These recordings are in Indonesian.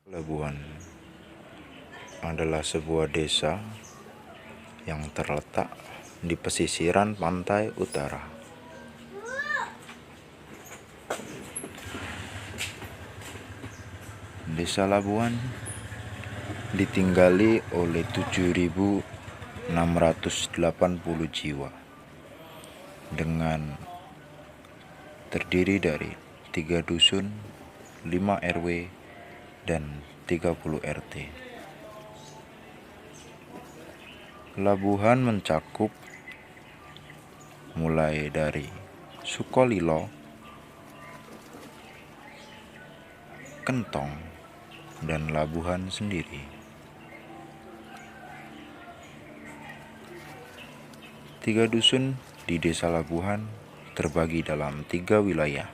Labuhan adalah sebuah desa yang terletak di pesisiran pantai utara. Desa Labuhan ditinggali oleh 7.680 jiwa dengan terdiri dari 3 dusun, 5 RW, dan 30 RT. Labuhan mencakup mulai dari Sukolilo, Kentong, dan Labuhan sendiri. 3 dusun di Desa Labuhan terbagi dalam 3 wilayah,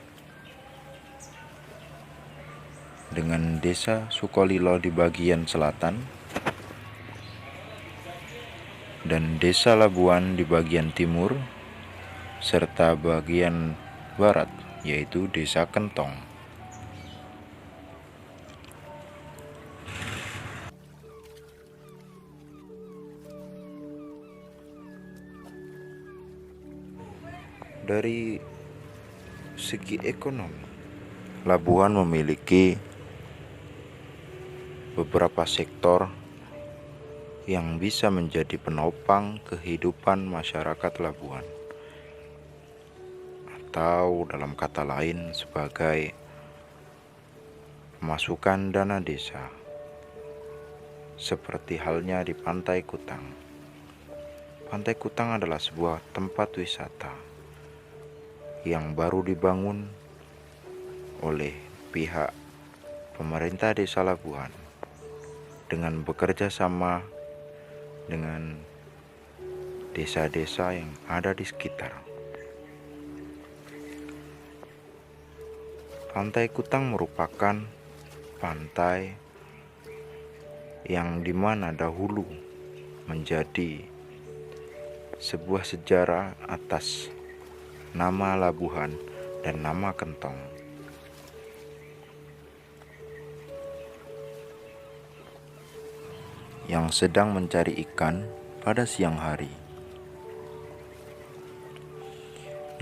dengan Desa Sukolilo di bagian selatan dan Desa Labuhan di bagian timur, serta bagian barat yaitu Desa Kentong. Dari segi ekonomi, Labuhan memiliki beberapa sektor yang bisa menjadi penopang kehidupan masyarakat Labuhan, atau dalam kata lain sebagai pemasukan dana desa, seperti halnya di Pantai Kutang. Pantai Kutang adalah sebuah tempat wisata yang baru dibangun oleh pihak pemerintah Desa Labuhan dengan bekerja sama dengan desa-desa yang ada di sekitar. Pantai Kutang merupakan pantai yang dimana dahulu menjadi sebuah sejarah atas nama Labuhan dan nama Kentong. Yang sedang mencari ikan pada siang hari.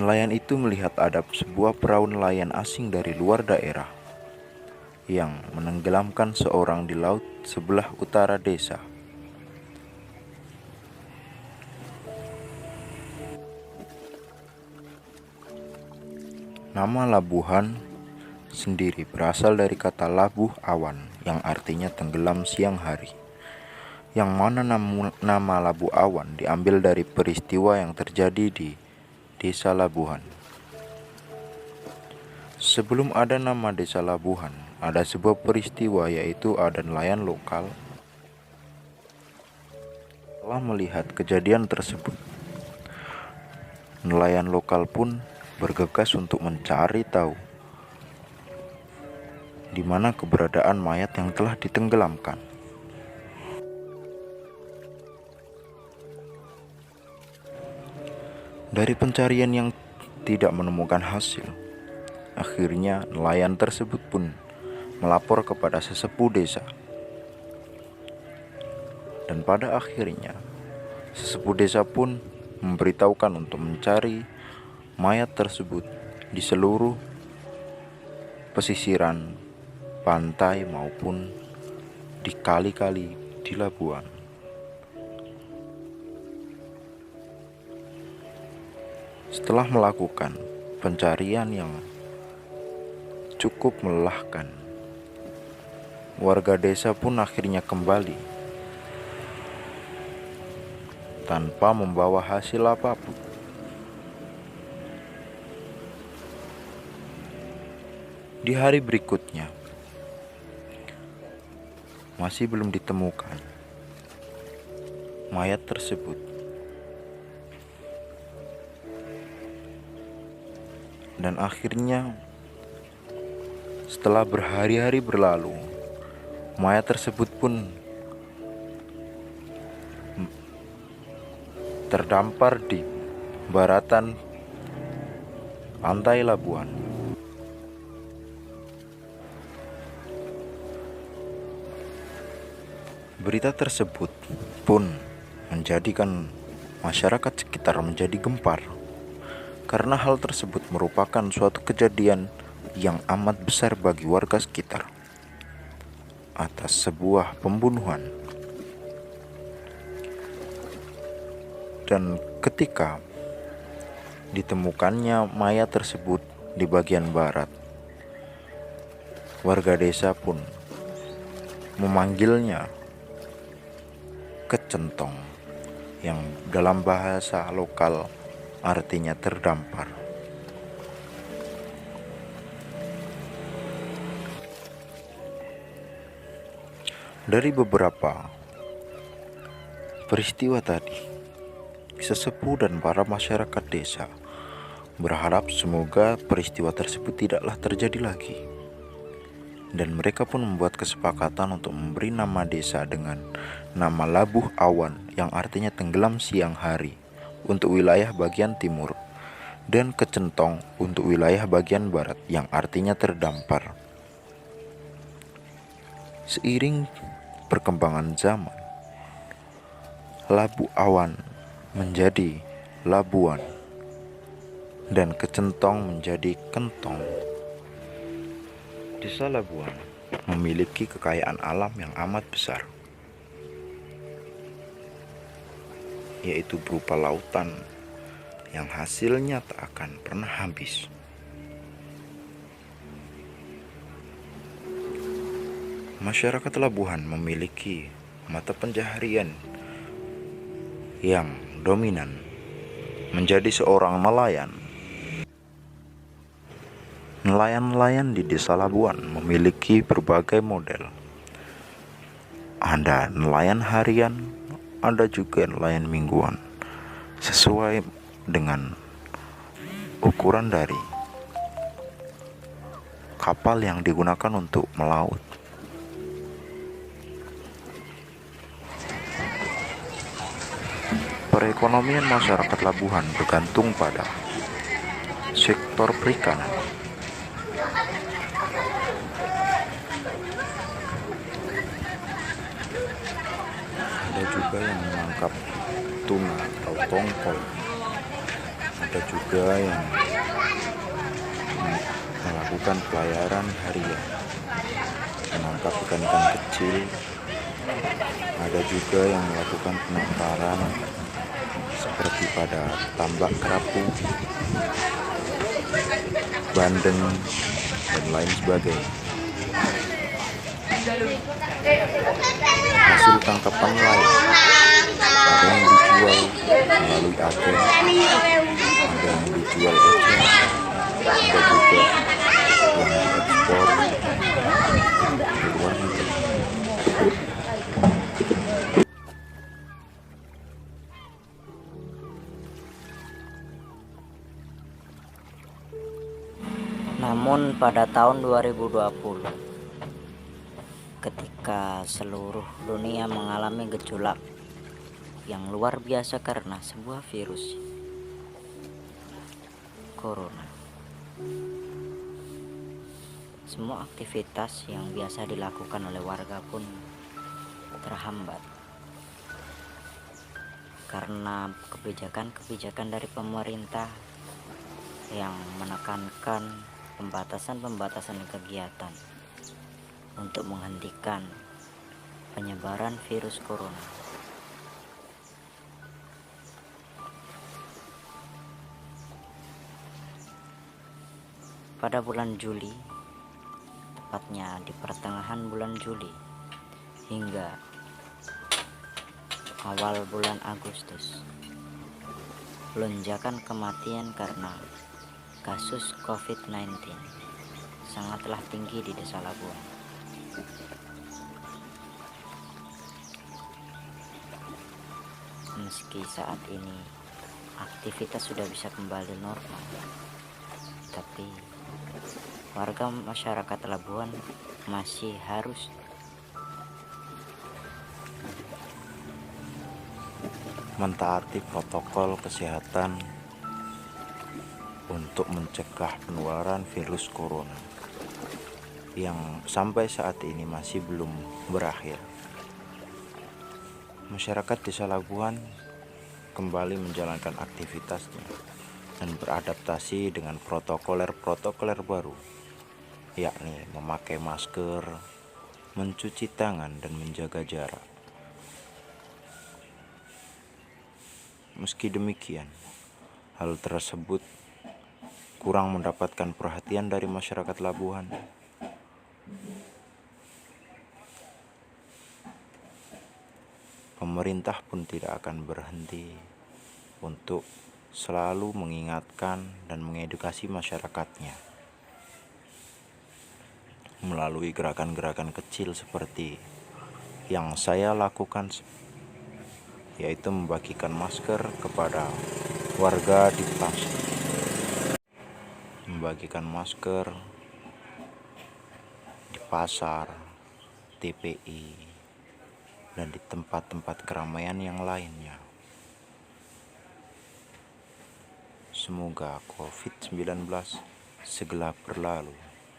Nelayan itu melihat ada sebuah perahu nelayan asing dari luar daerah yang menenggelamkan seorang di laut sebelah utara desa. Nama Labuhan sendiri berasal dari kata labuh awan yang artinya tenggelam siang hari, yang mana nama Labuh Awan diambil dari peristiwa yang terjadi di Desa Labuhan. Sebelum ada nama Desa Labuhan, ada sebuah peristiwa, yaitu ada nelayan lokal telah melihat kejadian tersebut. Nelayan lokal pun bergegas untuk mencari tahu di mana keberadaan mayat yang telah ditenggelamkan. Dari pencarian yang tidak menemukan hasil, akhirnya nelayan tersebut pun melapor kepada sesepuh desa. Dan pada akhirnya, sesepuh desa pun memberitahukan untuk mencari mayat tersebut di seluruh pesisiran pantai maupun di kali-kali di Labuhan. Setelah melakukan pencarian yang cukup melelahkan, warga desa pun akhirnya kembali tanpa membawa hasil apapun. Di hari berikutnya, masih belum ditemukan mayat tersebut. Dan akhirnya, setelah berhari-hari berlalu, mayat tersebut pun terdampar di baratan pantai Labuhan. Berita tersebut pun menjadikan masyarakat sekitar menjadi gempar, karena hal tersebut merupakan suatu kejadian yang amat besar bagi warga sekitar atas sebuah pembunuhan. Dan ketika ditemukannya mayat tersebut di bagian barat, warga desa pun memanggilnya kecentong, yang dalam bahasa lokal artinya terdampar. Dari beberapa peristiwa tadi, sesepuh dan para masyarakat desa berharap semoga peristiwa tersebut tidaklah terjadi lagi. Dan mereka pun membuat kesepakatan untuk memberi nama desa dengan nama Labuh Awan, yang artinya tenggelam siang hari, untuk wilayah bagian timur, dan Kecentong untuk wilayah bagian barat, yang artinya terdampar. Seiring perkembangan zaman, Labuh Awan menjadi Labuan dan Kecentong menjadi Kentong. Desa Labuan memiliki kekayaan alam yang amat besar, yaitu berupa lautan yang hasilnya tak akan pernah habis. Masyarakat Labuhan memiliki mata pencaharian yang dominan menjadi seorang nelayan. Nelayan-nelayan di desa Labuan memiliki berbagai model. Ada nelayan harian, ada juga nelayan mingguan, sesuai dengan ukuran dari kapal yang digunakan untuk melaut. Perekonomian masyarakat Labuhan bergantung pada sektor perikanan. Ada juga yang menangkap tuna atau tongkol. Ada juga yang melakukan pelayaran harian, menangkap ikan-ikan kecil. Ada juga yang melakukan penangkaran seperti pada tambak kerapu, bandeng, dan lain sebagainya. Hasil tangkapan lain ada yang dijual melalui agen, ada yang dijual eceran, ada juga yang diekspor ke luar negeri. Namun pada tahun 2020, ketika seluruh dunia mengalami gejolak yang luar biasa karena sebuah virus corona, semua aktivitas yang biasa dilakukan oleh warga pun terhambat karena kebijakan-kebijakan dari pemerintah yang menekankan pembatasan kegiatan untuk menghentikan penyebaran virus corona. Pada bulan Juli, tepatnya di pertengahan bulan Juli hingga awal bulan Agustus, lonjakan kematian karena kasus COVID-19 sangatlah tinggi di desa Labuan. Meski saat ini aktivitas sudah bisa kembali normal, tapi warga masyarakat Labuan masih harus mentaati protokol kesehatan untuk mencegah penularan virus corona yang sampai saat ini masih belum berakhir. Masyarakat Desa Labuhan kembali menjalankan aktivitasnya dan beradaptasi dengan protokoler baru, yakni memakai masker, mencuci tangan, dan menjaga jarak. Meski demikian, hal tersebut kurang mendapatkan perhatian dari masyarakat Labuhan. Pemerintah pun tidak akan berhenti untuk selalu mengingatkan dan mengedukasi masyarakatnya melalui gerakan-gerakan kecil seperti yang saya lakukan, yaitu membagikan masker kepada warga di pasar, membagikan masker di pasar, TPI, dan di tempat-tempat keramaian yang lainnya. Semoga COVID-19 segera berlalu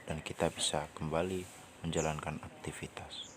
dan kita bisa kembali menjalankan aktivitas.